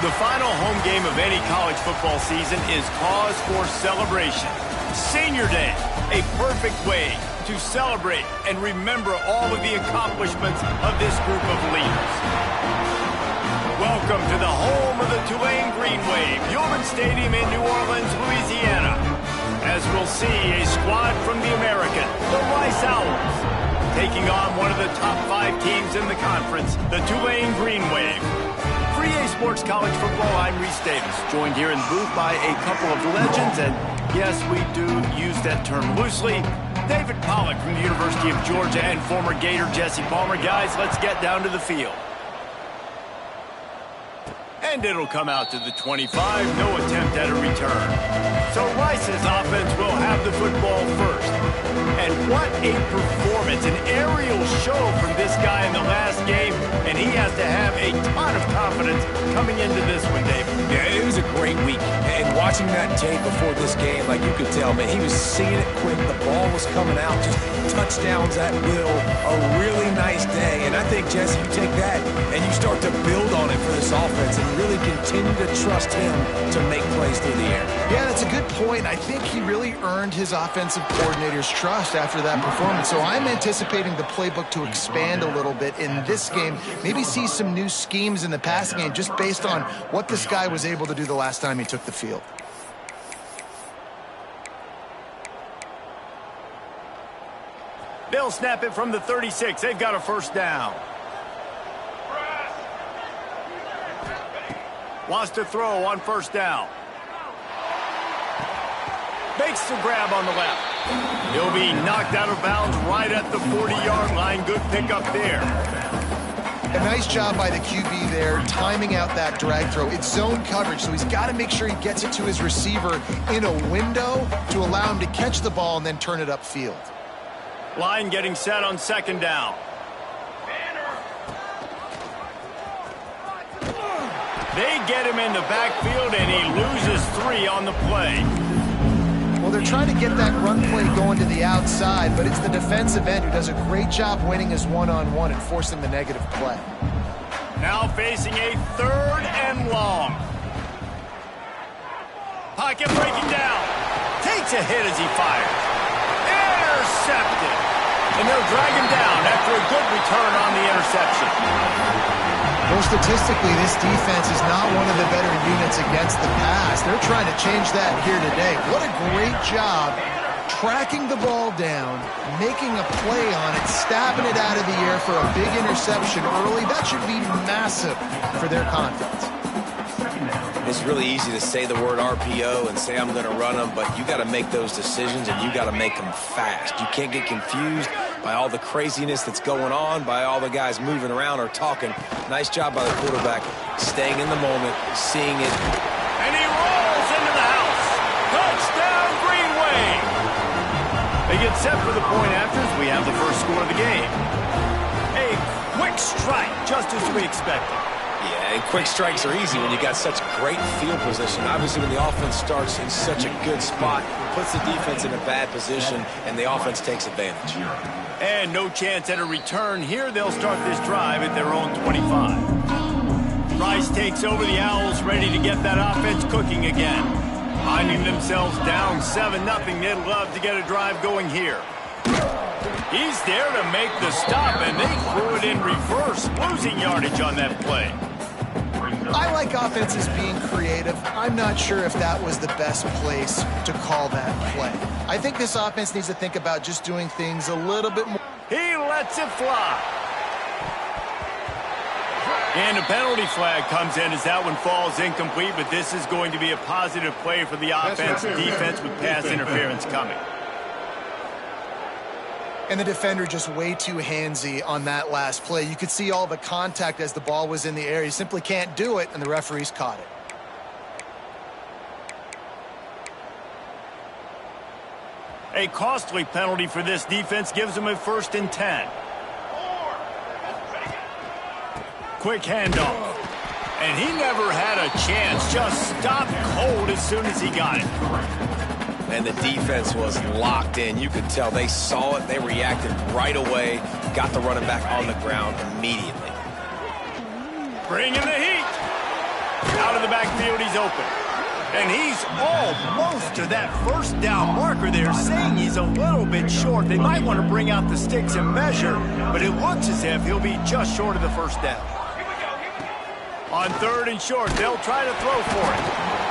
The final home game of any college football season is cause for celebration. Senior Day, a perfect way to celebrate and remember all of the accomplishments of this group of leaders. Welcome to the home of the Tulane Green Wave, Human Stadium in New Orleans, Louisiana. As we'll see a squad from the American, the Rice Owls, taking on one of the top 5 teams in the conference, the Tulane Green Wave. For EA Sports College Football, I'm Reese Davis, joined here in the booth by a couple of legends, and yes, we do use that term loosely. David Pollack from the University of Georgia and former Gator Jesse Palmer. Guys, let's get down to the field. And it'll come out to the 25, no attempt at a return. So Rice's offense will have the football first. And what a performance, an aerial show from this guy in the last game, and he has to have a ton of confidence coming into this one, David. Yeah, it was a great week. And watching that tape before this game, like you could tell, man, he was seeing it quick. The ball was coming out, just touchdowns at will. A really nice day. And I think, Jesse, you take that and you start to build on it for this offense and really continue to trust him to make plays through the air. Yeah, that's a good point. I think he really earned his offensive coordinator's trust after that performance. So I'm anticipating the playbook to expand a little bit in this game. Maybe see some new schemes in the passing game just based on what this guy was able to do the last time he took the field. They'll snap it from the 36. They've got a first down. Wants to throw on first down. Makes the grab on the left. He'll be knocked out of bounds right at the 40-yard line. Good pickup there. A nice job by the QB there, timing out that drag throw. It's zone coverage, so he's got to make sure he gets it to his receiver in a window to allow him to catch the ball and then turn it upfield. Line getting set on second down. They get him in the backfield, and he loses 3 on the play. Well, they're trying to get that run play going to the outside, but it's the defensive end who does a great job winning his one-on-one and forcing the negative play. Now facing a 3rd and long. Pocket breaking down. Takes a hit as he fires. Intercepted. And they'll drag him down after a good return on the interception. Well, statistically, this defense is not one of the better units against the pass. They're trying to change that here today. What a great job tracking the ball down, making a play on it, stabbing it out of the air for a big interception early. That should be massive for their confidence. It's really easy to say the word RPO and say I'm going to run them, but you got to make those decisions and you got to make them fast. You can't get confused by all the craziness that's going on, by all the guys moving around or talking. Nice job by the quarterback, staying in the moment, seeing it. And he rolls into the house. Touchdown, Green Wave. They get set for the point after as we have the first score of the game. A quick strike, just as we expected. Yeah, and quick strikes are easy when you got such great field position. Obviously, when the offense starts in such a good spot, puts the defense in a bad position, and the offense takes advantage. And no chance at a return here. They'll start this drive at their own 25. Rice takes over the Owls, ready to get that offense cooking again. Finding themselves down 7-0. They'd love to get a drive going here. He's there to make the stop, and they threw it in reverse, losing yardage on that play. I like offenses being creative. I'm not sure if that was the best place to call that play. I think this offense needs to think about just doing things a little bit more. He lets it fly. And a penalty flag comes in as that one falls incomplete, but this is going to be a positive play for the offense. Defense with pass interference coming. And the defender just way too handsy on that last play. You could see all the contact as the ball was in the air. He simply can't do it, and the referees caught it. A costly penalty for this defense gives them a 1st and 10. Quick handoff. And he never had a chance. Just stopped cold as soon as he got it. And the defense was locked in. You could tell they saw it. They reacted right away. Got the running back on the ground immediately. Bringing the heat. Out of the backfield, he's open. And he's almost to that first down marker there, saying he's a little bit short. They might want to bring out the sticks and measure, but it looks as if he'll be just short of the first down. On 3rd and short, they'll try to throw for it.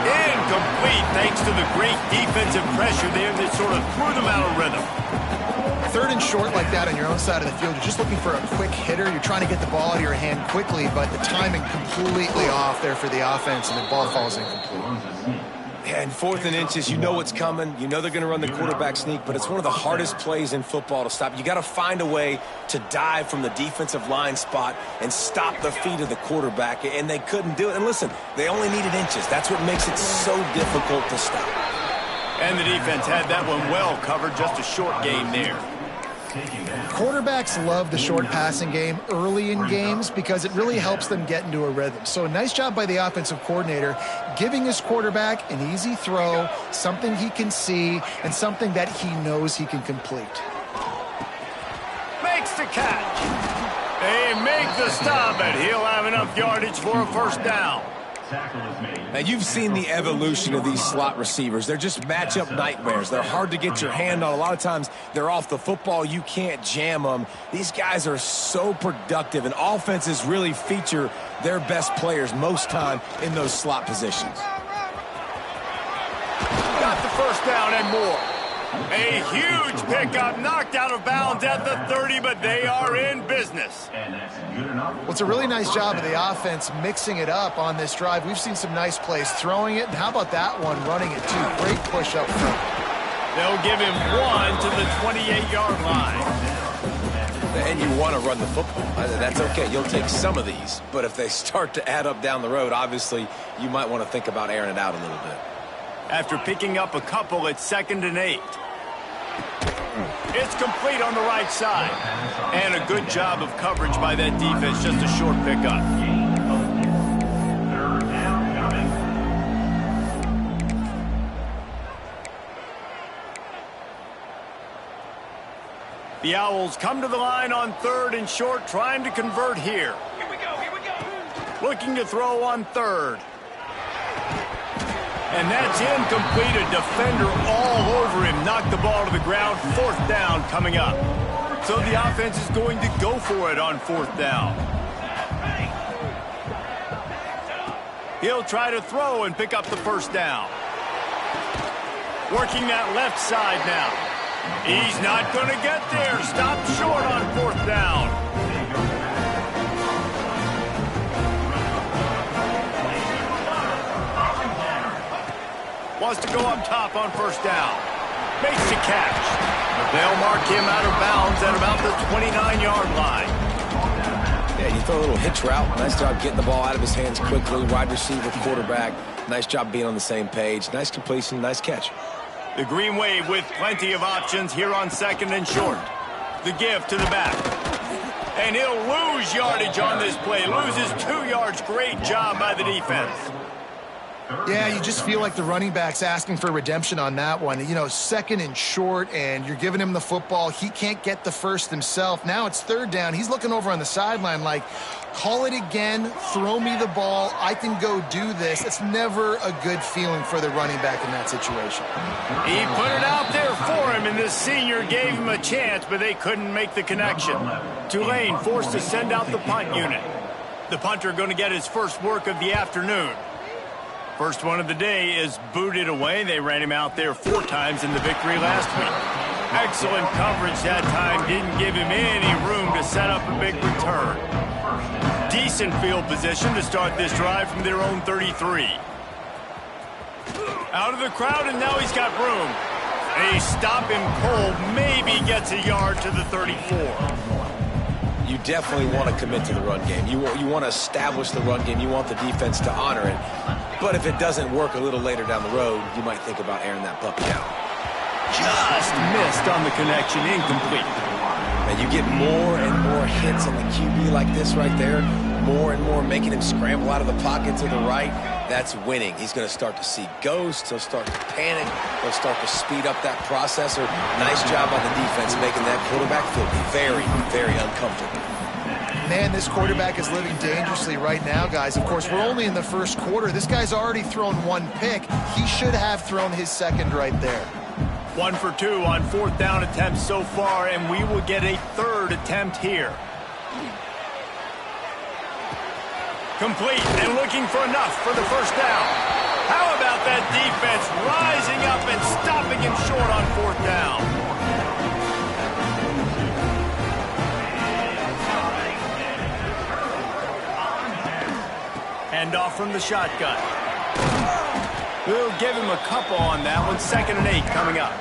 Incomplete, thanks to the great defensive pressure there that sort of threw them out of rhythm. 3rd and short like that on your own side of the field, you're just looking for a quick hitter. You're trying to get the ball out of your hand quickly, but the timing completely off there for the offense, and the ball falls incomplete. Yeah, and 4th and inches, you know what's coming. You know they're going to run the quarterback sneak, but it's one of the hardest plays in football to stop. You got to find a way to dive from the defensive line spot and stop the feet of the quarterback, and they couldn't do it. And listen, they only needed inches. That's what makes it so difficult to stop. And the defense had that one well covered, just a short game there. Quarterbacks love the short passing game early in games because it really helps them get into a rhythm. So a nice job by the offensive coordinator giving his quarterback an easy throw, something he can see, and something that he knows he can complete. Makes the catch. They make the stop, and he'll have enough yardage for a first down. Now, you've seen the evolution of these slot receivers. They're just matchup nightmares. They're hard to get your hand on. A lot of times, they're off the football. You can't jam them. These guys are so productive, and offenses really feature their best players most time in those slot positions. Got the first down and more. A huge pickup, knocked out of bounds at the 30, but they are in business. Well, it's a really nice job of the offense mixing it up on this drive. We've seen some nice plays throwing it, and how about that one running it too? Great push up front. They'll give him one to the 28-yard line. And you want to run the football. That's okay. You'll take some of these. But if they start to add up down the road, obviously, you might want to think about airing it out a little bit. After picking up a couple at 2nd and 8. It's complete on the right side. And a good job of coverage by that defense, just a short pickup. The Owls come to the line on 3rd and short, trying to convert here. Here we go. Looking to throw on 3rd. And that's incomplete. A defender all over him. Knocked the ball to the ground. 4th down coming up. So the offense is going to go for it on 4th down. He'll try to throw and pick up the first down. Working that left side now. He's not going to get there. Stopped short on 4th down. Wants to go up top on 1st down. Makes the catch. They'll mark him out of bounds at about the 29-yard line. Yeah, you throw a little hitch route. Nice job getting the ball out of his hands quickly. Wide receiver, quarterback. Nice job being on the same page. Nice completion, nice catch. The Green Wave with plenty of options here on 2nd and short. The give to the back. And he'll lose yardage on this play. Loses 2 yards. Great job by the defense. Yeah, you just feel like the running back's asking for redemption on that one. You know, 2nd and short, and you're giving him the football. He can't get the first himself. Now it's 3rd down. He's looking over on the sideline like, call it again, throw me the ball, I can go do this. It's never a good feeling for the running back in that situation. He put it out there for him, and this senior gave him a chance, but they couldn't make the connection. Tulane forced to send out the punt unit. The punter going to get his first work of the afternoon. First one of the day is booted away. They ran him out there 4 times in the victory last week. Excellent coverage that time. Didn't give him any room to set up a big return. Decent field position to start this drive from their own 33. Out of the crowd, and now he's got room. They stop him cold. Maybe gets a yard to the 34. You definitely want to commit to the run game. You want to establish the run game. You want the defense to honor it. But if it doesn't work a little later down the road, you might think about airing that puppy out. Just missed on the connection, incomplete. And you get more and more hits on the QB like this right there, more and more making him scramble out of the pocket to the right. That's winning. He's going to start to see ghosts. He'll start to panic. He'll start to speed up that processor. Nice job by the defense making that quarterback feel very, very uncomfortable. Man, this quarterback is living dangerously right now, guys. Of course, we're only in the first quarter. This guy's already thrown one pick. He should have thrown his second right there. 1 for 2 on fourth down attempts so far, and we will get a third attempt here. Complete and looking for enough for the first down. How about that defense rising up and stopping him short on fourth down? Hand off from the shotgun. We'll give him a couple on that one. 2nd and 8 coming up.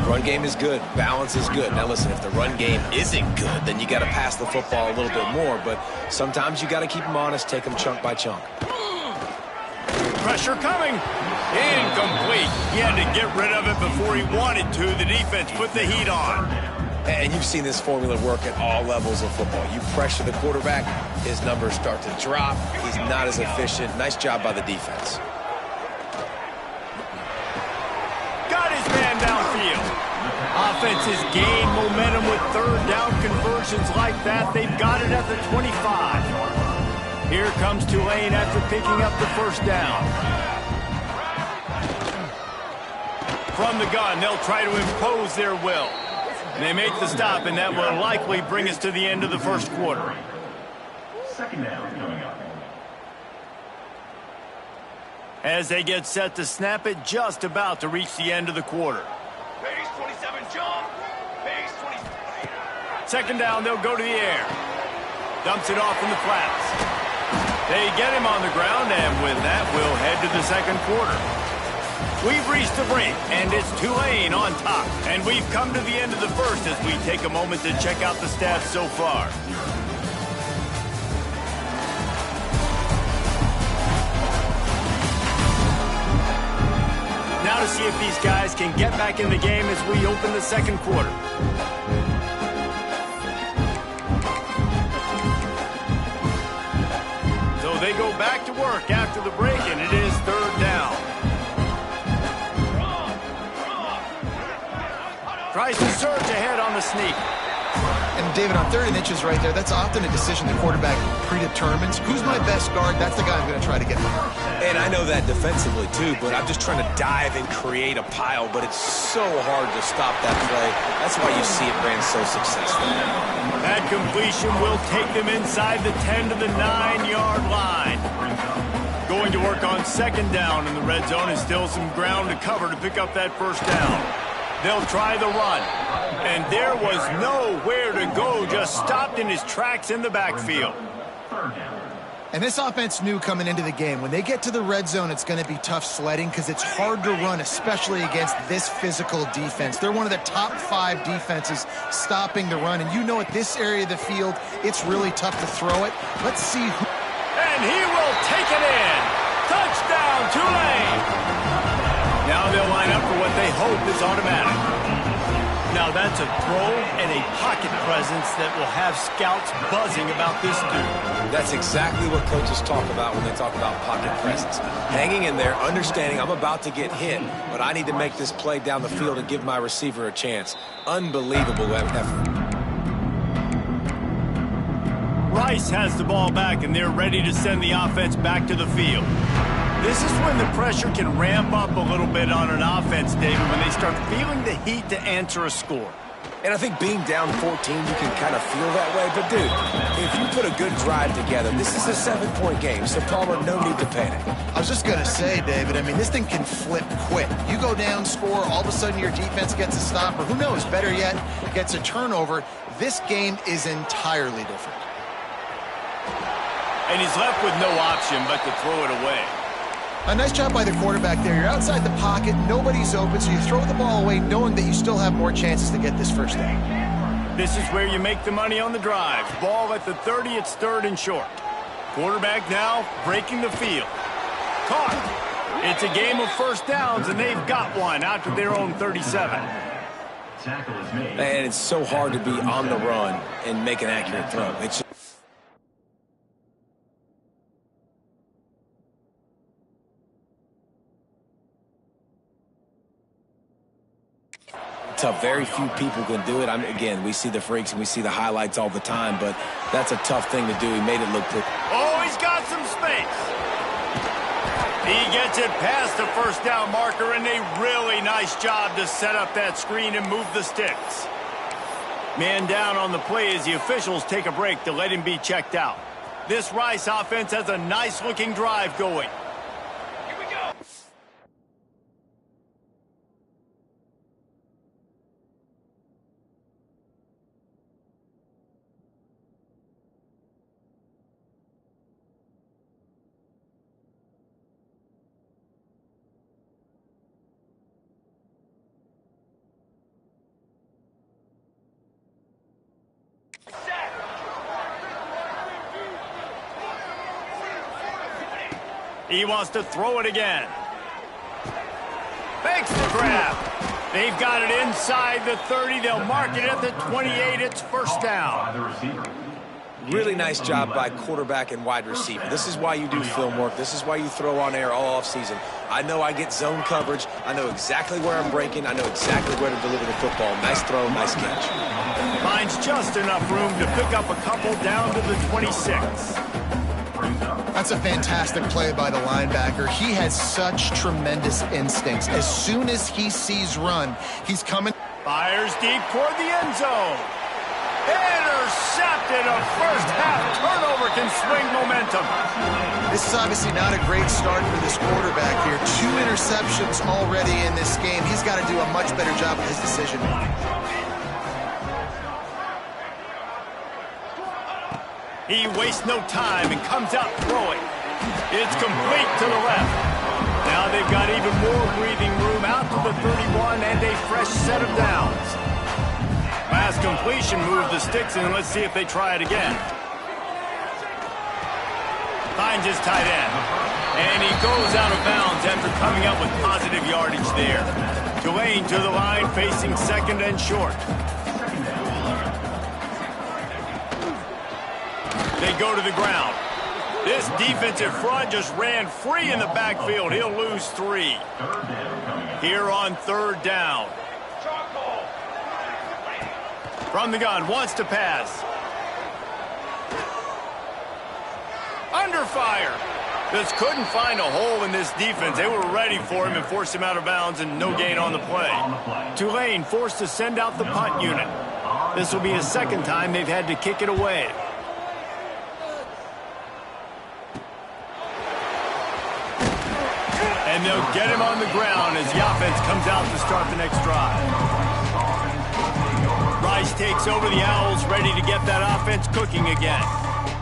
Run game is good. Balance is good. Now listen, if the run game isn't good, then you got to pass the football a little bit more. But sometimes you got to keep them honest, take them chunk by chunk. Pressure coming. Incomplete. He had to get rid of it before he wanted to. The defense put the heat on. And you've seen this formula work at all levels of football. You pressure the quarterback, his numbers start to drop. He's not as efficient. Nice job by the defense. Got his man downfield. Offenses gain momentum with third down conversions like that. They've got it at the 25. Here comes Tulane after picking up the first down. From the gun, they'll try to impose their will. They make the stop, and that will likely bring us to the end of the first quarter. 2nd down coming up. As they get set to snap it, just about to reach the end of the quarter. Base 27, jump. Base 20. 2nd down, they'll go to the air. Dumps it off in the flats. They get him on the ground, and with that, we'll head to the second quarter. We've reached the break, and it's Tulane on top. And we've come to the end of the first as we take a moment to check out the stats so far. Now to see if these guys can get back in the game as we open the second quarter. So they go back to work after the break, and it is 3rd down. Tries to surge ahead on the sneak. And David, on 3rd and inches right there, that's often a decision the quarterback predetermines. Who's my best guard? That's the guy I'm going to try to get behind. And I know that defensively, too, but I'm just trying to dive and create a pile, but it's so hard to stop that play. That's why you see it ran so successful. That completion will take them inside the 10 to the 9-yard line. Going to work on 2nd down in the red zone, and still some ground to cover to pick up that first down. They'll try the run. And there was nowhere to go, just stopped in his tracks in the backfield. And this offense knew coming into the game, when they get to the red zone, it's going to be tough sledding because it's hard to run, especially against this physical defense. They're one of the top 5 defenses stopping the run. And you know at this area of the field, it's really tough to throw it. Let's see who... And he will take it in. Touchdown, Tulane! Now they'll line up for what they hope is automatic. Now that's a throw and a pocket presence that will have scouts buzzing about this dude. That's exactly what coaches talk about when they talk about pocket presence. Hanging in there, understanding I'm about to get hit, but I need to make this play down the field and give my receiver a chance. Unbelievable effort. Rice has the ball back, and they're ready to send the offense back to the field. This is when the pressure can ramp up a little bit on an offense, David, when they start feeling the heat to answer a score. And I think being down 14, you can kind of feel that way. But, dude, if you put a good drive together, this is a 7-point game, so, Palmer, no need to panic. I was just going to say, David, I mean, this thing can flip quick. You go down, score, all of a sudden your defense gets a stop, or who knows, better yet, gets a turnover. This game is entirely different. And he's left with no option but to throw it away. A nice job by the quarterback there. You're outside the pocket, nobody's open, so you throw the ball away knowing that you still have more chances to get this first down. This is where you make the money on the drive. Ball at the 30, it's 3rd and short. Quarterback now breaking the field. Caught. It's a game of first downs, and they've got one out to their own 37. Tackle is made. And it's so hard to be on the run and make an accurate throw. It's tough. Very few people can do it. Again, we see the freaks and we see the highlights all the time, but that's a tough thing to do. He made it look pretty. Oh, he's got some space. He gets it past the first down marker, and a really nice job to set up that screen and move the sticks. Man down on the play as the officials take a break to let him be checked out. This Rice offense has a nice-looking drive going. Here we go. He wants to throw it again. Makes the grab. They've got it inside the 30. They'll mark it at the 28. It's first down. Really nice job by quarterback and wide receiver. This is why you do film work. This is why you throw on air all offseason. I know I get zone coverage. I know exactly where I'm breaking. I know exactly where to deliver the football. Nice throw, nice catch. Finds just enough room to pick up a couple down to the 26. That's a fantastic play by the linebacker. He has such tremendous instincts. As soon as he sees run, he's coming. Fires deep toward the end zone. Intercepted. A first half turnover can swing momentum. This is obviously not a great start for this quarterback here. 2 interceptions already in this game. He's got to do a much better job of his decision making. He wastes no time and comes out throwing. It's complete to the left. Now they've got even more breathing room out to the 31 and a fresh set of downs. Last completion moved the sticks in. Let's see if they try it again. Finds his tight end. And he goes out of bounds after coming up with positive yardage there. Tulane to the line facing second and short. They go to the ground. This defensive front just ran free in the backfield. He'll lose 3. Here on third down. From the gun, wants to pass. Under fire. Just couldn't find a hole in this defense. They were ready for him and forced him out of bounds, and no gain on the play. Tulane forced to send out the punt unit. This will be a second time they've had to kick it away. And they'll get him on the ground as the offense comes out to start the next drive. Rice takes over the Owls, ready to get that offense cooking again.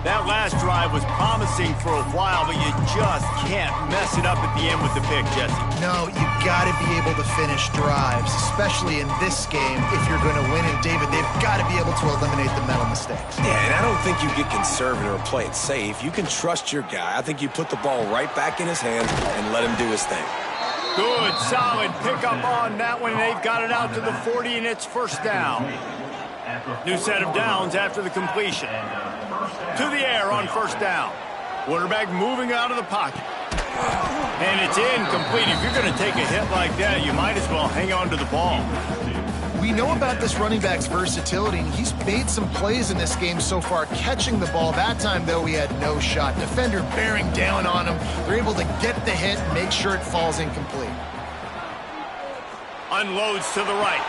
That last drive was promising for a while, but you just can't mess it up at the end with the pick, Jesse. No, you got to be able to finish drives, especially in this game. If you're going to win, and David, they've got to be able to eliminate the mental mistakes. Yeah, and I don't think you get conservative or play it safe. You can trust your guy. I think you put the ball right back in his hands and let him do his thing. Good, solid pickup on that one. They've got it out to the 40, and it's first down. New set of downs after the completion. To the air on first down. Quarterback moving out of the pocket. And it's incomplete. If you're going to take a hit like that, you might as well hang on to the ball. We know about this running back's versatility, and he's made some plays in this game so far, catching the ball. That time, though, he had no shot. Defender bearing down on him. They're able to get the hit and make sure it falls incomplete. Unloads to the right.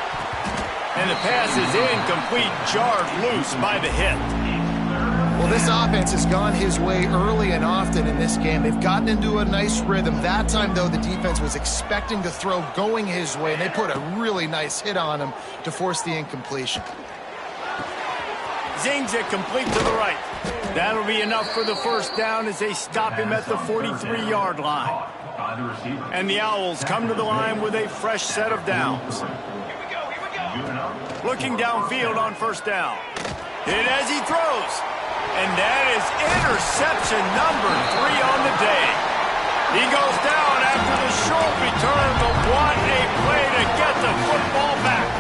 And the pass is incomplete, jarred loose by the hit. Well, this offense has gone his way early and often in this game. They've gotten into a nice rhythm. That time, though, the defense was expecting to throw going his way, and they put a really nice hit on him to force the incompletion. Zings it complete to the right. That'll be enough for the first down as they stop him at the 43-yard line. And the Owls come to the line with a fresh set of downs. Looking downfield on first down. Hit as he throws. And that is interception number 3 on the day. He goes down after the short return, but what a play to get the football back.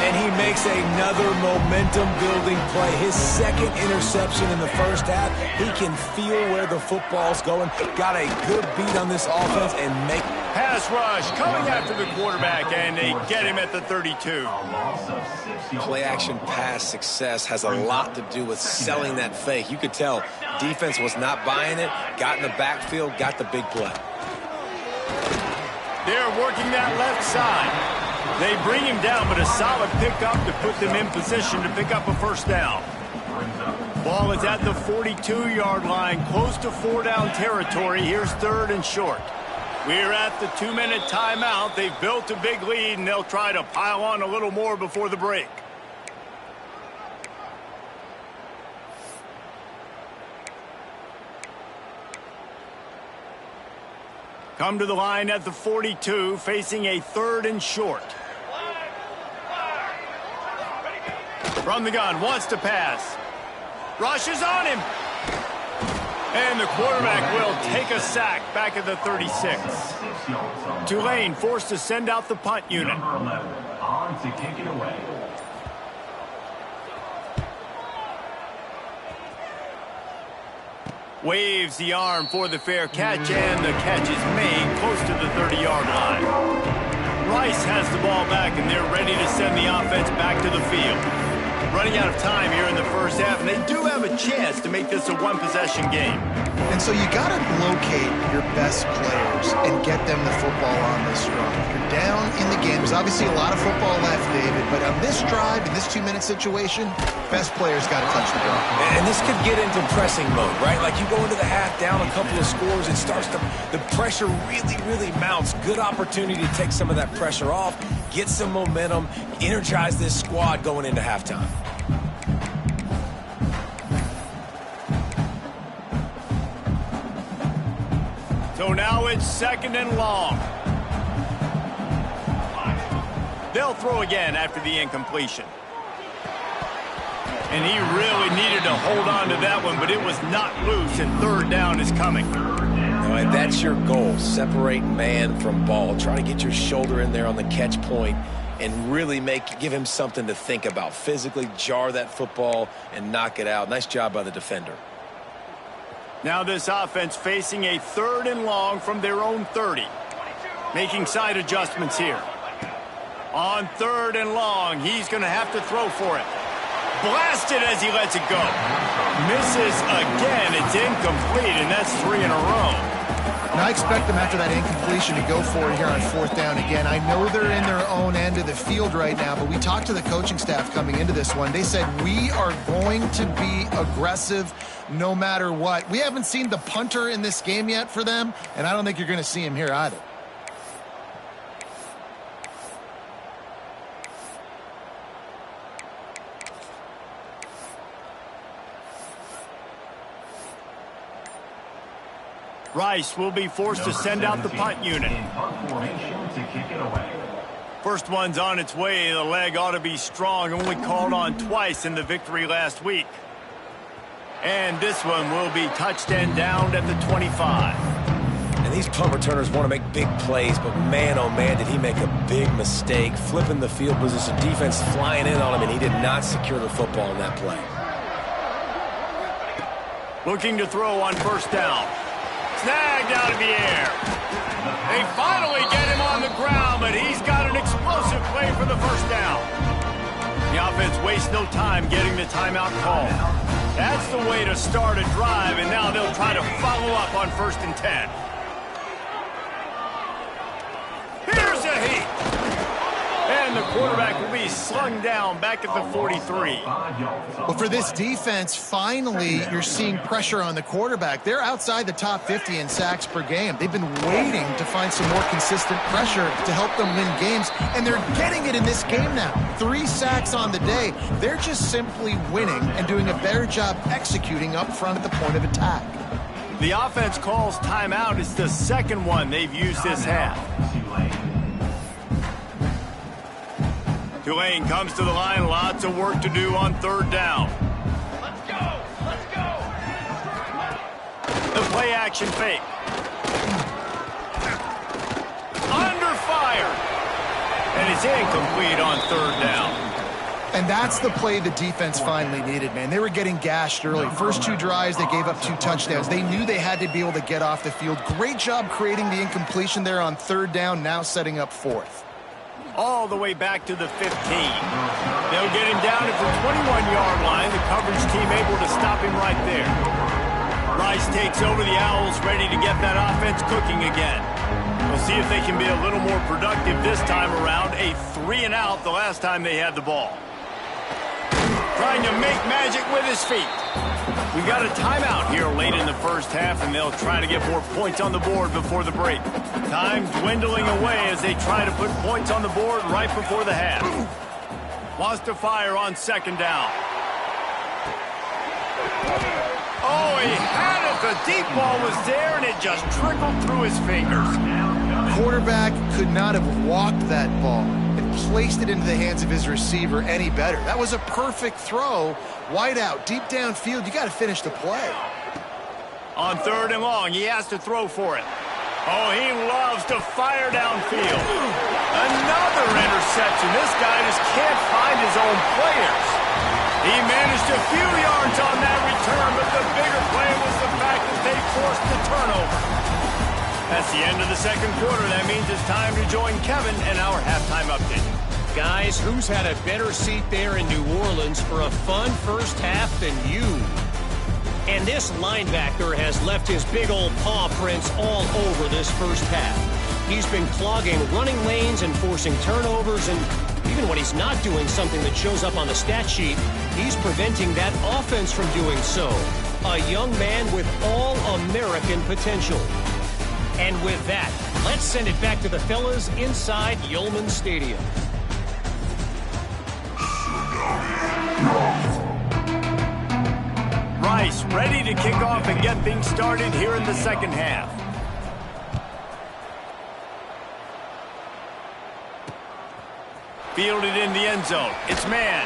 And he makes another momentum-building play. His second interception in the first half. He can feel where the football's going. Got a good beat on this offense and make... Pass rush coming after the quarterback, and they get him at the 32. Play-action pass success has a lot to do with selling that fake. You could tell defense was not buying it, got in the backfield, got the big play. They're working that left side. They bring him down, but a solid pickup to put them in position to pick up a first down. Ball is at the 42-yard line, close to 4-down territory. Here's 3rd and short. We're at the 2-minute timeout. They've built a big lead, and they'll try to pile on a little more before the break. Come to the line at the 42, facing a 3rd and short. From the gun, wants to pass. Rushes on him. And the quarterback will take a sack back at the 36. Tulane forced to send out the punt unit. Number 11, on to kick it away. Waves the arm for the fair catch, and the catch is made close to the 30-yard line. Rice has the ball back, and they're ready to send the offense back to the field. Running out of time here in the first half, and they do have a chance to make this a one-possession game. And so you got to locate your best players and get them the football on this run. You're down in the game. There's obviously a lot of football left, David, but on this drive, in this 2-minute situation, best players got to touch the ball. And this could get into pressing mode, right? Like you go into the half down a couple of scores, it starts to, the pressure really mounts. Good opportunity to take some of that pressure off, get some momentum, energize this squad going into halftime. So now it's 2nd and long. They'll throw again after the incompletion. And he really needed to hold on to that one, but it was not loose, and 3rd down is coming. All right, that's your goal. Separate man from ball. Try to get your shoulder in there on the catch point and really give him something to think about. Physically jar that football and knock it out. Nice job by the defender. Now this offense facing a 3rd and long from their own 30. Making side adjustments here. On 3rd and long, he's going to have to throw for it. Blasted as he lets it go. Misses again. It's incomplete, and that's 3 in a row. Now I expect them after that incompletion to go for it here on 4th down again. I know they're in their own end of the field right now, but we talked to the coaching staff coming into this one. They said, we are going to be aggressive no matter what. We haven't seen the punter in this game yet for them, and I don't think you're going to see him here either. Rice will be forced to send out the punt unit. In punt formation to kick it away. First one's on its way. The leg ought to be strong. Only called on twice in the victory last week. And this one will be touched and downed at the 25. And these punt returners want to make big plays, but man, oh man, did he make a big mistake. Flipping the field position, defense flying in on him, and he did not secure the football in that play. Looking to throw on 1st down. Snagged out of the air. They finally get him on the ground, but he's got an explosive play for the 1st down. The offense wastes no time getting the timeout call. That's the way to start a drive, and now they'll try to follow up on 1st and 10. Here's a heat. And the quarterback will be slung down back at the 43. Well, for this defense, finally, you're seeing pressure on the quarterback. They're outside the top 50 in sacks per game. They've been waiting to find some more consistent pressure to help them win games, and they're getting it in this game now. 3 sacks on the day. They're just simply winning and doing a better job executing up front at the point of attack. The offense calls timeout. It's the 2nd one they've used this half. Tulane comes to the line. Lots of work to do on 3rd down. Let's go! Let's go! The play action fake. Under fire. And it's incomplete on 3rd down. And that's the play the defense finally needed, man. They were getting gashed early. First 2 drives, they gave up 2 touchdowns. They knew they had to be able to get off the field. Great job creating the incompletion there on 3rd down, now setting up 4th. All the way back to the 15. They'll get him down at the 21-yard line. The coverage team able to stop him right there. Rice takes over the Owls, ready to get that offense cooking again. We'll see if they can be a little more productive this time around. A 3-and-out the last time they had the ball. Trying to make magic with his feet. We've got a timeout here late in the first half, and they'll try to get more points on the board before the break. Time dwindling away as they try to put points on the board right before the half. Wants to fire on 2nd down. Oh, he had it. The deep ball was there, and it just trickled through his fingers. Quarterback could not have walked that ball and placed it into the hands of his receiver any better. That was a perfect throw. Wide out, deep downfield. You got to finish the play. On 3rd and long, he has to throw for it. Oh, he loves to fire downfield. Another interception. This guy just can't find his own players. He managed a few yards on that return, but the bigger play was the fact that they forced the turnover. That's the end of the 2nd quarter. That means it's time to join Kevin and our halftime update. Guys, who's had a better seat there in New Orleans for a fun first half than you? And this linebacker has left his big old paw prints all over this first half. He's been clogging running lanes and forcing turnovers, and even when he's not doing something that shows up on the stat sheet, he's preventing that offense from doing so. A young man with all-American potential. And with that, let's send it back to the fellas inside Yulman Stadium. Rice ready to kick off and get things started here in the 2nd half. Fielded in the end zone. It's man.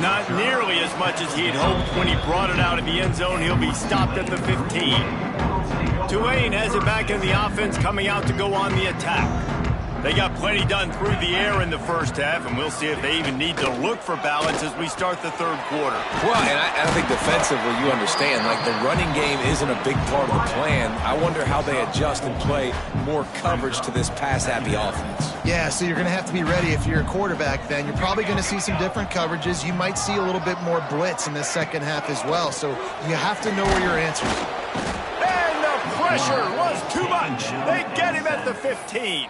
Not nearly as much as he had hoped when he brought it out of the end zone. He'll be stopped at the 15. Tulane has it back in the offense, coming out to go on the attack. They got plenty done through the air in the first half, and we'll see if they even need to look for balance as we start the 3rd quarter. Well, and I think defensively, you understand, like the running game isn't a big part of the plan. I wonder how they adjust and play more coverage to this pass-happy offense. Yeah, so you're going to have to be ready if you're a quarterback then. You're probably going to see some different coverages. You might see a little bit more blitz in the 2nd half as well, so you have to know where your answers are. Pressure was too much. They get him at the 15.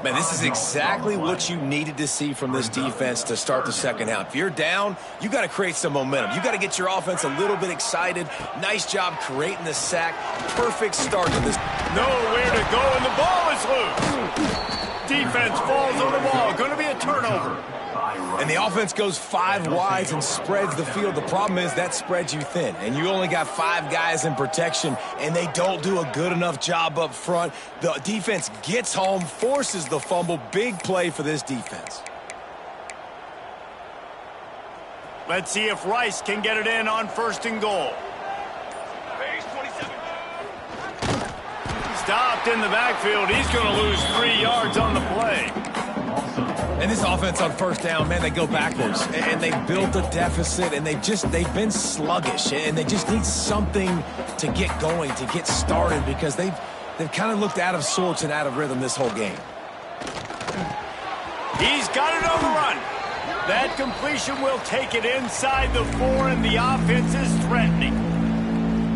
Man, this is exactly what you needed to see from this defense to start the 2nd half. If you're down, you got to create some momentum. You got to get your offense a little bit excited. Nice job creating the sack. Perfect start to this. Nowhere to go, and the ball is loose. Defense falls on the ball. Going to be a turnover. And the offense goes 5 wides and spreads the field. The problem is that spreads you thin, and you only got 5 guys in protection, and they don't do a good enough job up front. The defense gets home, forces the fumble. Big play for this defense. Let's see if Rice can get it in on 1st and goal. Stopped in the backfield. He's going to lose 3 yards on the play. And this offense on 1st down, man, they go backwards. And they built a deficit, and they've been sluggish. And they just need something to get going, to get started, because they've kind of looked out of sorts and out of rhythm this whole game. He's got it on the run. That completion will take it inside the 4, and the offense is threatening.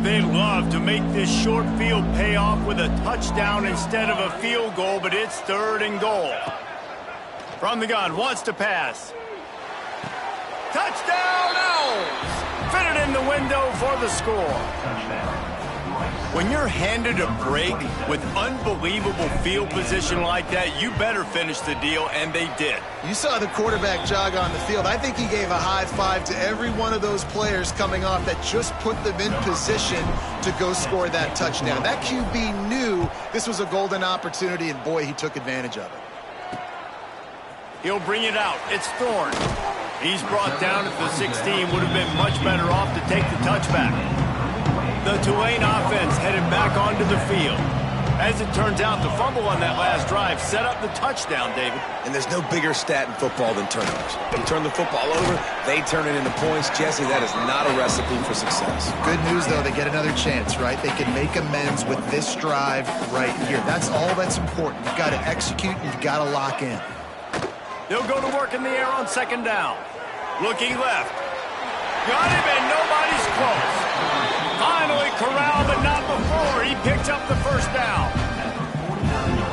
They love to make this short field pay off with a touchdown instead of a field goal, but it's 3rd and goal. From the gun, wants to pass. Touchdown, Owls! Fit it in the window for the score. When you're handed a break with unbelievable field position like that, you better finish the deal, and they did. You saw the quarterback jog on the field. I think he gave a high five to every one of those players coming off that just put them in position to go score that touchdown. That QB knew this was a golden opportunity, and boy, he took advantage of it. He'll bring it out. It's Thorne. He's brought down at the 16. Would have been much better off to take the touchback. The Tulane offense headed back onto the field. As it turns out, the fumble on that last drive set up the touchdown, David. And there's no bigger stat in football than turnovers. You turn the football over, they turn it into points. Jesse, that is not a recipe for success. Good news, though, they get another chance, right? They can make amends with this drive right here. That's all that's important. You've got to execute and you've got to lock in. They'll go to work in the air on second down. Looking left. Got him, and nobody's close. Finally corralled, but not before. He picked up the first down.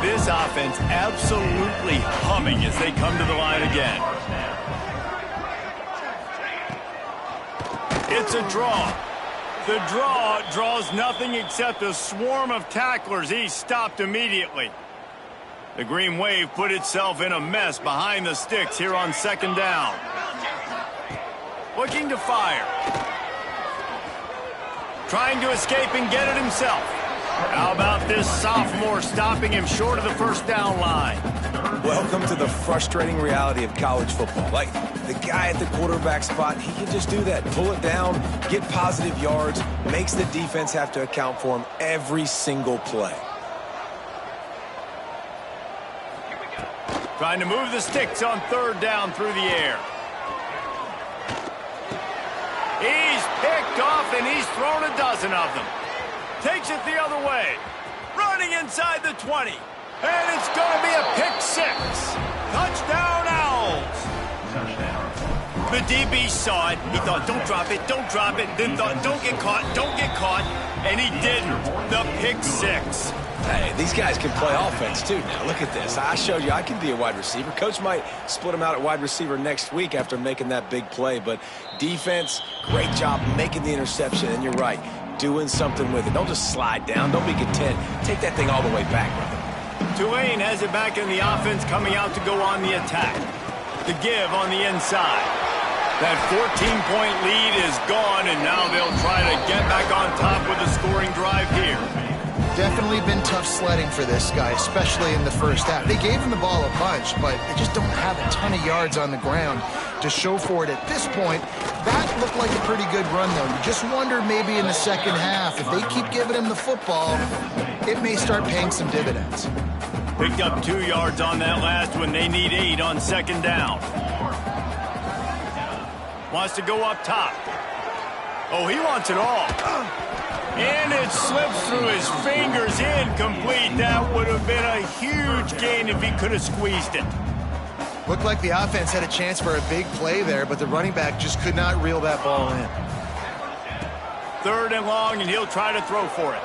This offense absolutely humming as they come to the line again. It's a draw. The draw draws nothing except a swarm of tacklers. He's stopped immediately. The Green Wave put itself in a mess behind the sticks here on second down. Looking to fire. Trying to escape and get it himself. How about this sophomore stopping him short of the first down line? Welcome to the frustrating reality of college football. Like, the guy at the quarterback spot, he can just do that. Pull it down, get positive yards, makes the defense have to account for him every single play. Trying to move the sticks on third down through the air. He's picked off, and he's thrown a dozen of them. Takes it the other way. Running inside the 20. And it's going to be a pick six. Touchdown, Owls. The DB saw it. He thought, don't drop it, don't drop it. Then thought, don't get caught, don't get caught. And he didn't. The pick six. Hey, these guys can play offense, too. Now, look at this. I showed you I can be a wide receiver. Coach might split him out at wide receiver next week after making that big play. But defense, great job making the interception. And you're right, doing something with it. Don't just slide down. Don't be content. Take that thing all the way back, brother. Tulane has it back in the offense, coming out to go on the attack. The give on the inside. That 14-point lead is gone, and now they'll try to get back on top with a scoring drive here. Definitely been tough sledding for this guy, especially in the first half. They gave him the ball a bunch, but they just don't have a ton of yards on the ground to show for it at this point. That looked like a pretty good run, though. You just wonder maybe in the second half, if they keep giving him the football, it may start paying some dividends. Picked up 2 yards on that last one. They need 8 on second down. Wants to go up top. Oh, he wants it all. And it slips through his fingers, incomplete. That would have been a huge gain if he could have squeezed it. Looked like the offense had a chance for a big play there, but the running back just could not reel that ball in. 3rd and long, and he'll try to throw for it.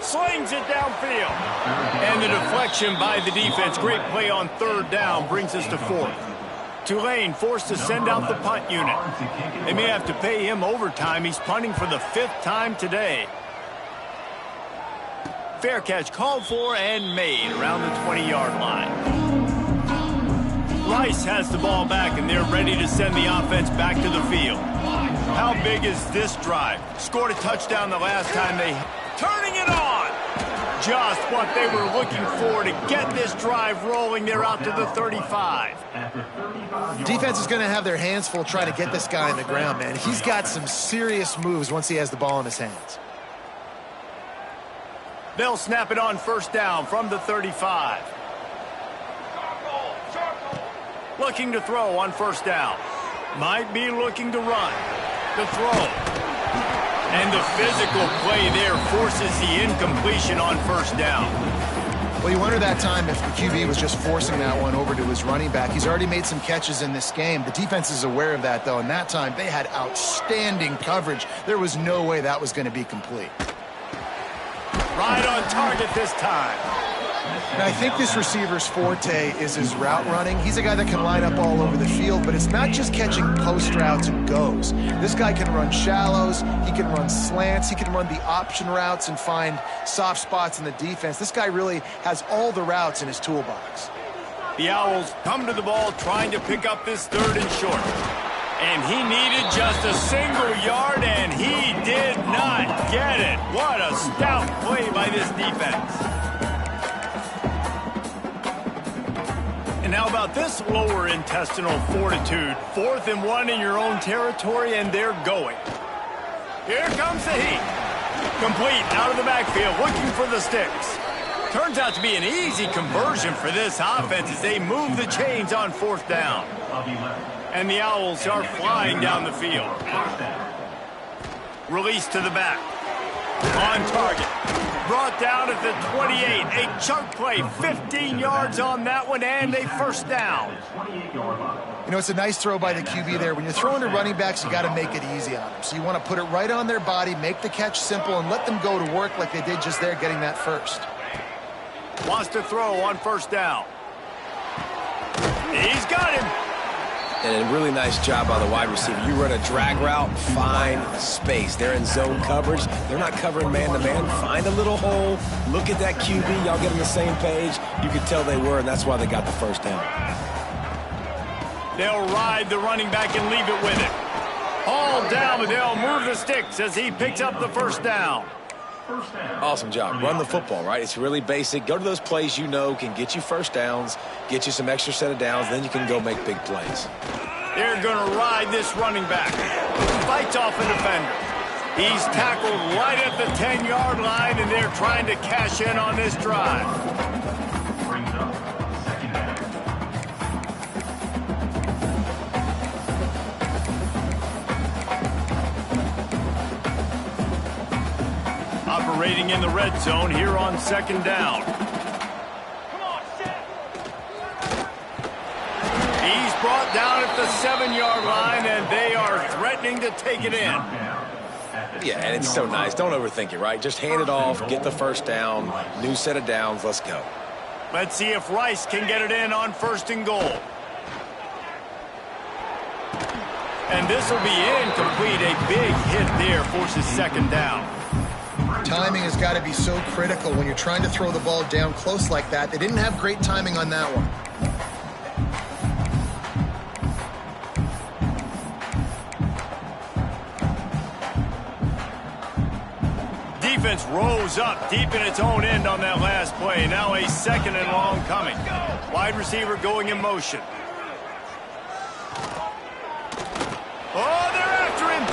Slings it downfield. And the deflection by the defense. Great play on 3rd down brings us to 4th. Tulane forced to send out the punt unit. They may have to pay him overtime. He's punting for the 5th time today. Fair catch called for and made around the 20-yard line. Rice has the ball back, and they're ready to send the offense back to the field. How big is this drive? Scored a touchdown the last time they... Turning it on! Just what they were looking for to get this drive rolling. They're out to the 35. Defense is going to have their hands full trying to get this guy on the ground, man. He's got some serious moves once he has the ball in his hands. They'll snap it on 1st down from the 35. Looking to throw on 1st down. Might be looking to run. The throw. And the physical play there forces the incompletion on 1st down. Well, you wonder that time if the QB was just forcing that one over to his running back. He's already made some catches in this game. The defense is aware of that, though, and that time they had outstanding coverage. There was no way that was going to be complete. Right on target this time. Now, I think this receiver's forte is his route running. He's a guy that can line up all over the field, but it's not just catching post routes and goes. This guy can run shallows, he can run slants, he can run the option routes and find soft spots in the defense. This guy really has all the routes in his toolbox. The Owls come to the ball trying to pick up this 3rd and short. And he needed just a single yard, and he did not get it. What a stout play by this defense. And how about this lower intestinal fortitude? 4th and 1 in your own territory, and they're going. Here comes the heat. Complete out of the backfield, looking for the sticks. Turns out to be an easy conversion for this offense as they move the chains on 4th down. And the Owls are flying down the field. Release to the back. On target. Brought down at the 28. A chunk play. 15 yards on that one and a 1st down. You know, it's a nice throw by the QB there. When you're throwing to running backs, you got to make it easy on them. So you want to put it right on their body, make the catch simple, and let them go to work like they did just there, getting that first. Wants to throw on 1st down. He's got him. And a really nice job by the wide receiver. You run a drag route, find space. They're in zone coverage. They're not covering man-to-man. Find a little hole. Look at that QB. Y'all get on the same page. You could tell they were, and that's why they got the 1st down. They'll ride the running back and leave it with it. All down, but they'll move the sticks as he picks up the 1st down. Awesome job. Run the football, right? It's really basic. Go to those plays you know can get you 1st downs, get you some extra set of downs, then you can go make big plays. They're going to ride this running back. Fights off a defender. He's tackled right at the 10-yard line, and they're trying to cash in on this drive. Brings up 2nd down. Operating in the red zone here on 2nd down. He's brought down at the 7-yard line, and they are threatening to take it in. Yeah, and it's so nice. Don't overthink it, right? Just hand it off, get the 1st down, new set of downs, let's go. Let's see if Rice can get it in on 1st and goal. And this will be incomplete. A big hit there forces 2nd down. Timing has got to be so critical when you're trying to throw the ball down close like that. They didn't have great timing on that one. Defense rose up deep in its own end on that last play. Now a 2nd and long coming. Wide receiver going in motion. Oh, they're after him.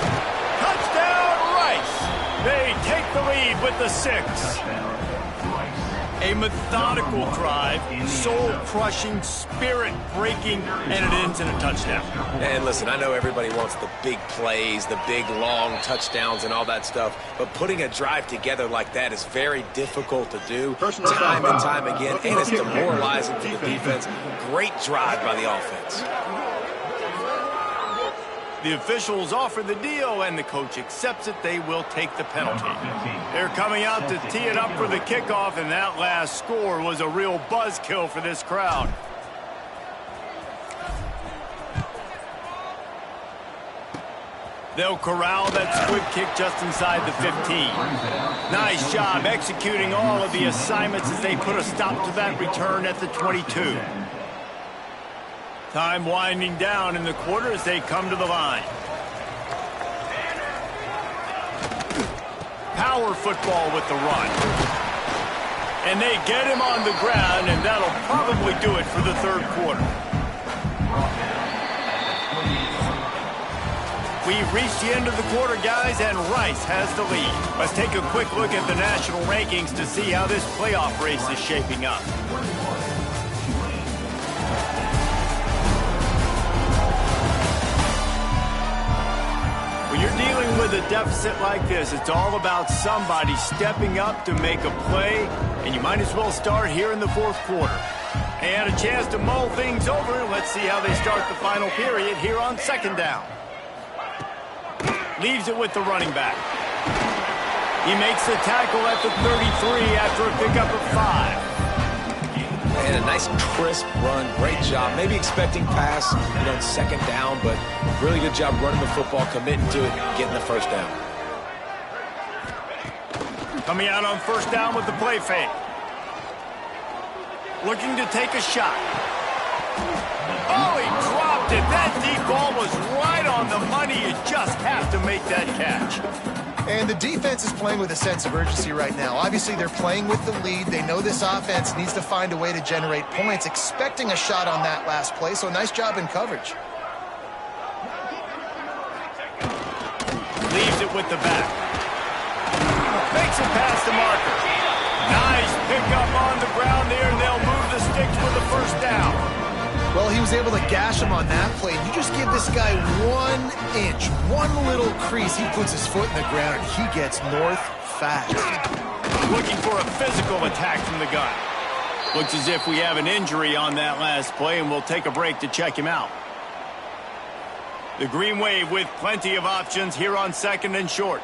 Touchdown, Rice. They take the lead with the 6. A methodical drive, soul-crushing, spirit-breaking, and it ends in a touchdown. And listen, I know everybody wants the big plays, the big, long touchdowns and all that stuff, but putting a drive together like that is very difficult to do time and time again, and it's demoralizing for the defense. Great drive by the offense. The officials offer the deal, and the coach accepts it. They will take the penalty. They're coming out to tee it up for the kickoff, and that last score was a real buzzkill for this crowd. They'll corral that squib kick just inside the 15. Nice job executing all of the assignments as they put a stop to that return at the 22. Time winding down in the quarter as they come to the line. Power football with the run. And they get him on the ground, and that'll probably do it for the 3rd quarter. We've reached the end of the quarter, guys, and Rice has the lead. Let's take a quick look at the national rankings to see how this playoff race is shaping up. When you're dealing with a deficit like this, it's all about somebody stepping up to make a play, and you might as well start here in the 4th quarter. And a chance to mull things over. Let's see how they start the final period here on 2nd down. Leaves it with the running back. He makes the tackle at the 33 after a pickup of 5. And a nice crisp run, great job. Maybe expecting pass, on 2nd down, but really good job running the football, committing to it, getting the 1st down. Coming out on 1st down with the play fake. Looking to take a shot. Oh, he dropped it. That deep ball was right on the money. You just have to make that catch. And the defense is playing with a sense of urgency right now. Obviously, they're playing with the lead. They know this offense needs to find a way to generate points, expecting a shot on that last play, so nice job in coverage. Leaves it with the back. Makes it past the marker. Nice pick up on the ground there, and they'll move the sticks for the first down. Well, he was able to gash him on that play. You just give this guy 1 inch, one little crease. He puts his foot in the ground, and he gets north fast. Looking for a physical attack from the gun. Looks as if we have an injury on that last play, and we'll take a break to check him out. The Green Wave with plenty of options here on 2nd and short.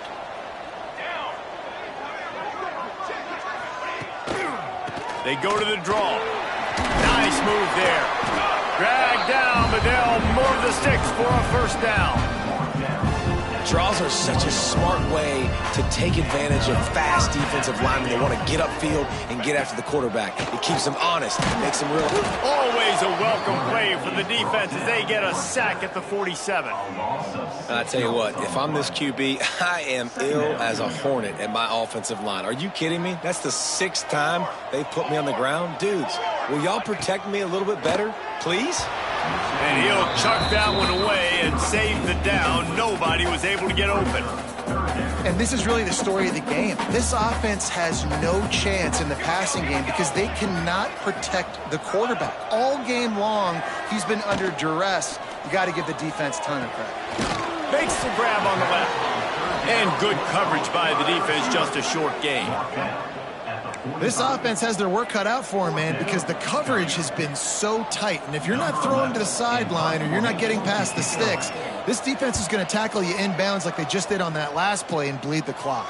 They go to the draw. Nice move there. Dragged down, but they'll move the sticks for a first down. Draws are such a smart way to take advantage of fast defensive linemen. They want to get upfield and get after the quarterback. It keeps them honest, makes them real. Always a welcome play for the defense as they get a sack at the 47. I tell you what, if I'm this QB, I am ill as a hornet at my offensive line. Are you kidding me? That's the 6th time they've put me on the ground. Dudes, will y'all protect me a little bit better, please? And he'll chuck that one away and save the down. Nobody was able to get open. And this is really the story of the game. This offense has no chance in the passing game because they cannot protect the quarterback. All game long, he's been under duress. You got to give the defense a ton of credit. Makes the grab on the left. And good coverage by the defense, just a short gain. This offense has their work cut out for him, man, because the coverage has been so tight. And if you're not throwing to the sideline or you're not getting past the sticks, this defense is going to tackle you inbounds like they just did on that last play and bleed the clock.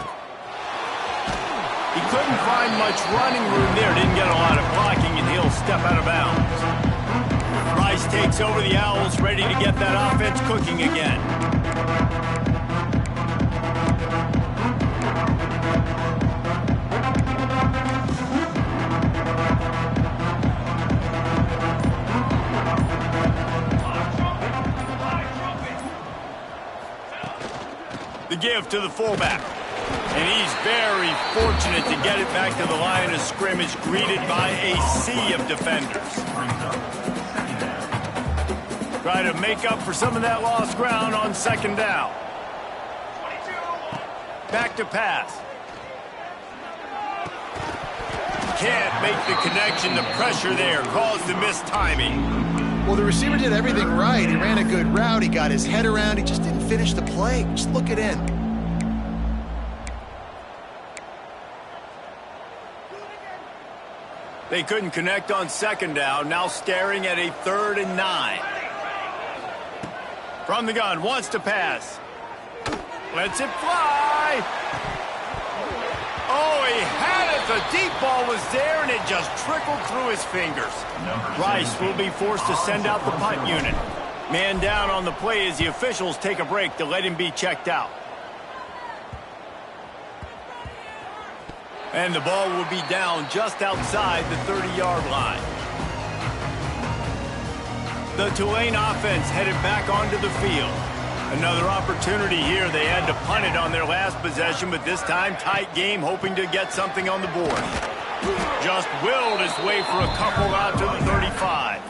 He couldn't find much running room there. Didn't get a lot of blocking, and he'll step out of bounds. Rice takes over the Owls, ready to get that offense cooking again. The give to the fullback. And he's very fortunate to get it back to the line of scrimmage, greeted by a sea of defenders. Try to make up for some of that lost ground on 2nd down. Back to pass. Can't make the connection. The pressure there caused the missed timing. Well, the receiver did everything right. He ran a good route. He got his head around. He just didn't finish the play. Just look it in. They couldn't connect on 2nd down. Now staring at a 3rd and 9. From the gun, wants to pass. Lets it fly. Oh, he had it. The deep ball was there, and it just trickled through his fingers. Rice will be forced to send out the punt unit. Man down on the play as the officials take a break to let him be checked out. And the ball will be down just outside the 30-yard line. The Tulane offense headed back onto the field. Another opportunity here. They had to punt it on their last possession, but this time tight game, hoping to get something on the board. Just willed his way for a couple out to the 35.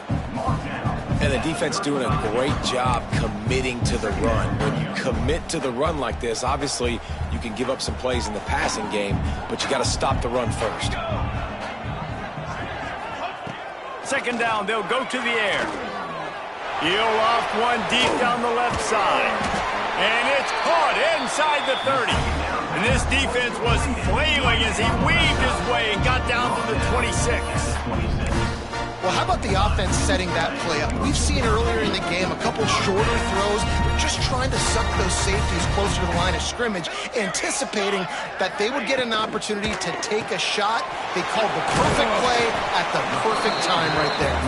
And the defense doing a great job committing to the run. When you commit to the run like this, obviously you can give up some plays in the passing game, but you got to stop the run first. 2nd down, they'll go to the air. He'll off one deep down the left side. And it's caught inside the 30. And this defense was flailing as he weaved his way and got down to the 26. Well, how about the offense setting that play up? We've seen earlier in the game a couple shorter throws. They're just trying to suck those safeties closer to the line of scrimmage, anticipating that they would get an opportunity to take a shot. They called the perfect play at the perfect time right there.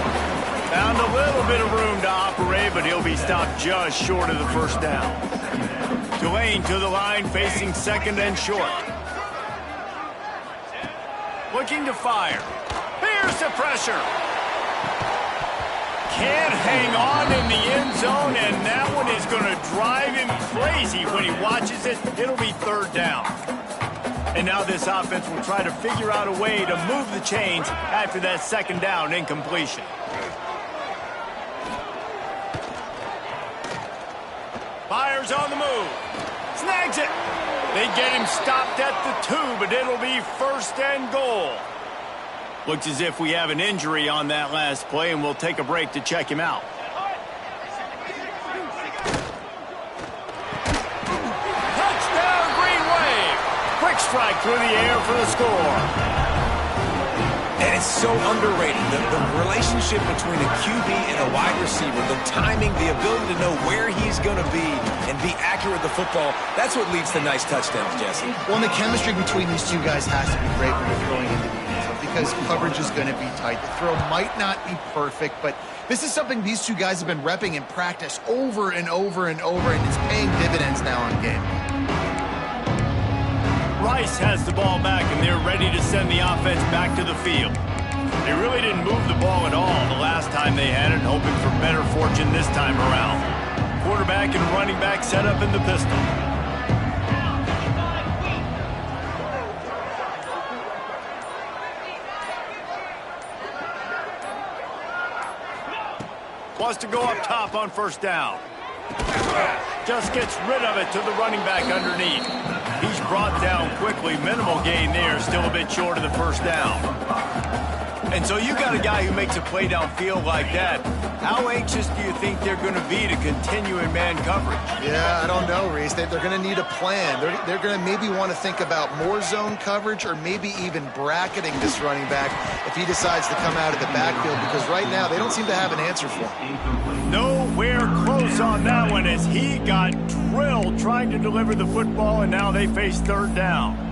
Found a little bit of room to operate, but he'll be stopped just short of the first down. Tulane to the line, facing 2nd and short. Looking to fire. Here's the pressure. Can't hang on in the end zone, and that one is going to drive him crazy when he watches it. It'll be 3rd down. And now this offense will try to figure out a way to move the chains after that 2nd down incompletion. Fires on the move. Snags it. They get him stopped at the 2, but it'll be 1st and goal. Looks as if we have an injury on that last play, and we'll take a break to check him out. Touchdown, Green Wave! Quick strike through the air for the score. And it's so underrated. The relationship between a QB and a wide receiver, the timing, the ability to know where he's going to be and be accurate with the football, that's what leads to nice touchdowns, Jesse. Well, and the chemistry between these two guys has to be great when you're throwing into the end zone because coverage is going to be tight. The throw might not be perfect, but this is something these two guys have been repping in practice over and over and over, and it's paying dividends now on game. Rice has the ball back, and they're ready to send the offense back to the field. They really didn't move the ball at all the last time they had it, hoping for better fortune this time around. Quarterback and running back set up in the pistol. Wants to go up top on first down. Just gets rid of it to the running back underneath. He's brought down quickly. Minimal gain there. Still a bit short of the first down. And so you got a guy who makes a play downfield like that. How anxious do you think they're going to be to continue in man coverage? Yeah, I don't know, Reese. They're going to need a plan. They're going to maybe want to think about more zone coverage or maybe even bracketing this running back if he decides to come out of the backfield, because right now they don't seem to have an answer for him. Nowhere close on that one as he got drilled trying to deliver the football, and now they face third down.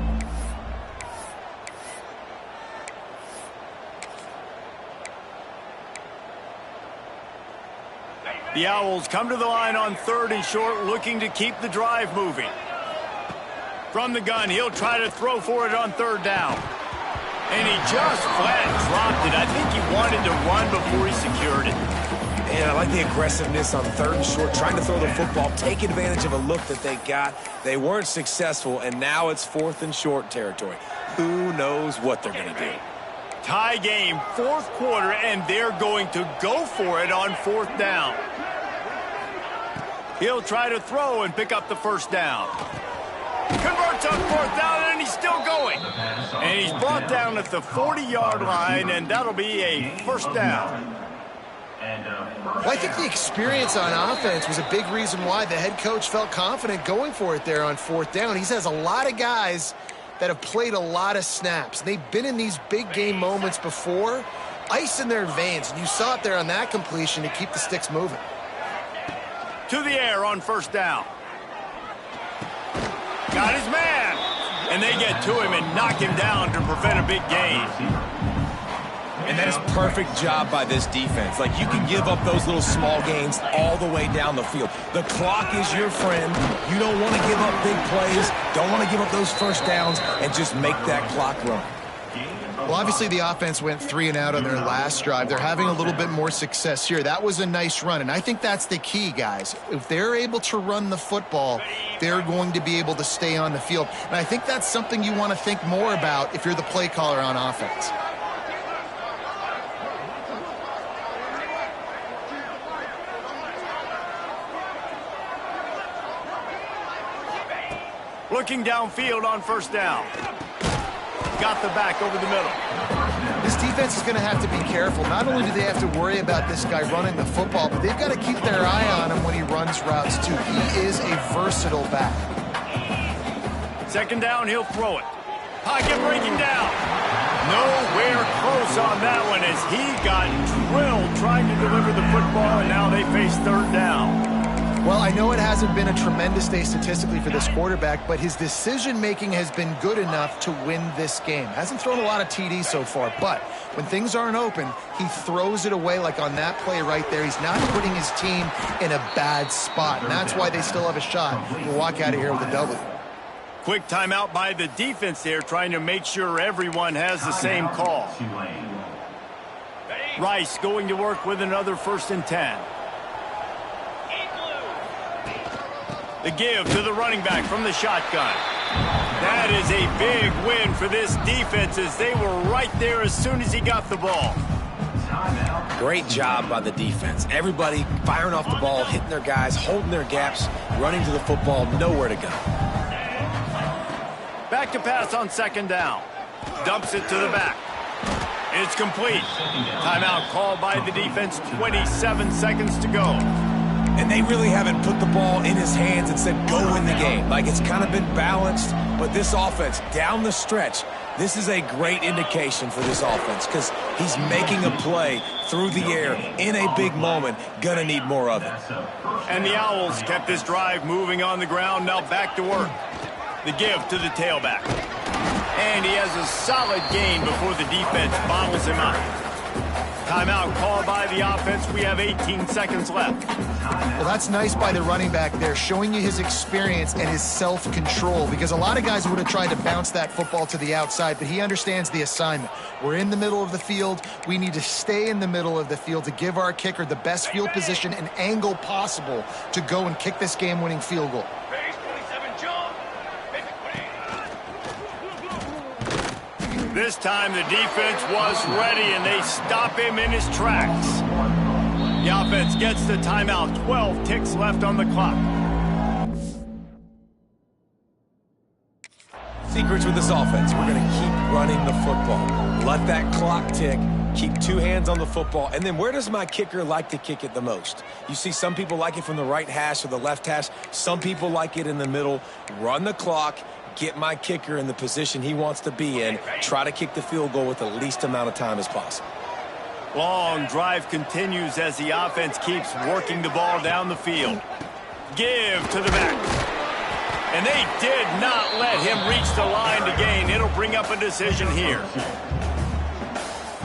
The Owls come to the line on third and short, looking to keep the drive moving. From the gun, he'll try to throw for it on third down. And he just flat dropped it. I think he wanted to run before he secured it. And I like the aggressiveness on third and short, trying to throw the football, take advantage of a look that they got. They weren't successful, and now it's fourth and short territory. Who knows what they're going to do? Tie game, fourth quarter, and they're going to go for it on fourth down. He'll try to throw and pick up the first down. Converts on fourth down, and he's still going. And he's brought down at the 40-yard line, and that'll be a first down. Well, I think the experience on offense was a big reason why the head coach felt confident going for it there on fourth down. He has a lot of guys that have played a lot of snaps. They've been in these big game moments before, ice in their veins, and you saw it there on that completion to keep the sticks moving. To the air on first down. Got his man. And they get to him and knock him down to prevent a big gain. And that is perfect job by this defense. Like, you can give up those little small gains all the way down the field. The clock is your friend. You don't want to give up big plays. Don't want to give up those first downs and just make that clock run. Well, obviously the offense went 3 and out on their last drive. They're having a little bit more success here. That was a nice run, and I think that's the key, guys. If they're able to run the football, they're going to be able to stay on the field. And I think that's something you want to think more about if you're the play caller on offense. Looking downfield on first down. Got the back over the middle. This defense is going to have to be careful. Not only do they have to worry about this guy running the football, but they've got to keep their eye on him when he runs routes too. He is a versatile back. Second down, he'll throw it. Pocket breaking down. Nowhere close on that one as he got drilled trying to deliver the football, and now they face third down. Well, I know it hasn't been a tremendous day statistically for this quarterback, but his decision-making has been good enough to win this game. Hasn't thrown a lot of TDs so far, but when things aren't open, he throws it away like on that play right there. He's not putting his team in a bad spot, and that's why they still have a shot to walk out of here with a W. Quick timeout by the defense there, trying to make sure everyone has the same call. Rice going to work with another 1st and 10. The give to the running back from the shotgun. That is a big win for this defense as they were right there as soon as he got the ball. Great job by the defense. Everybody firing off the ball, hitting their guys, holding their gaps, running to the football, nowhere to go. Back to pass on second down. Dumps it to the back. It's complete. Timeout called by the defense, 27 seconds to go. And they really haven't put the ball in his hands and said, go win the game. Like, it's kind of been balanced, but this offense, down the stretch, this is a great indication for this offense because he's making a play through the air in a big moment. Gonna need more of it. And the Owls kept this drive moving on the ground, now back to work. The give to the tailback. And he has a solid gain before the defense bottles him up. Timeout called by the offense. We have 18 seconds left. Well, that's nice by the running back there, showing you his experience and his self-control, because a lot of guys would have tried to bounce that football to the outside, but he understands the assignment. We're in the middle of the field. We need to stay in the middle of the field to give our kicker the best field position and angle possible to go and kick this game-winning field goal. This time the defense was ready, and they stop him in his tracks. The offense gets the timeout. 12 ticks left on the clock. Secrets with this offense. We're going to keep running the football. Let that clock tick. Keep two hands on the football. And then where does my kicker like to kick it the most? You see some people like it from the right hash or the left hash. Some people like it in the middle. Run the clock. Get my kicker in the position he wants to be in. Try to kick the field goal with the least amount of time as possible. Long drive continues as the offense keeps working the ball down the field. Give to the back. And they did not let him reach the line to gain. It'll bring up a decision here.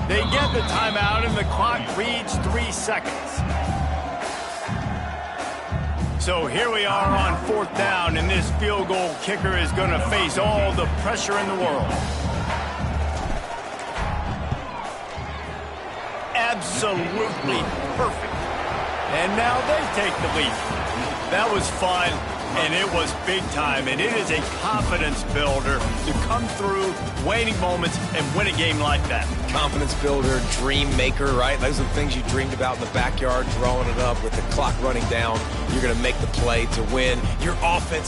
They get the timeout, and the clock reads 3 seconds. So here we are on 4th down, and this field goal kicker is going to face all the pressure in the world. Absolutely perfect. And now they take the lead. That was fun, and it was big time, and it is a confidence builder to come through waning moments and win a game like that. Confidence builder, dream maker, right? Those are the things you dreamed about in the backyard, drawing it up with the clock running down. You're going to make the play to win. Your offense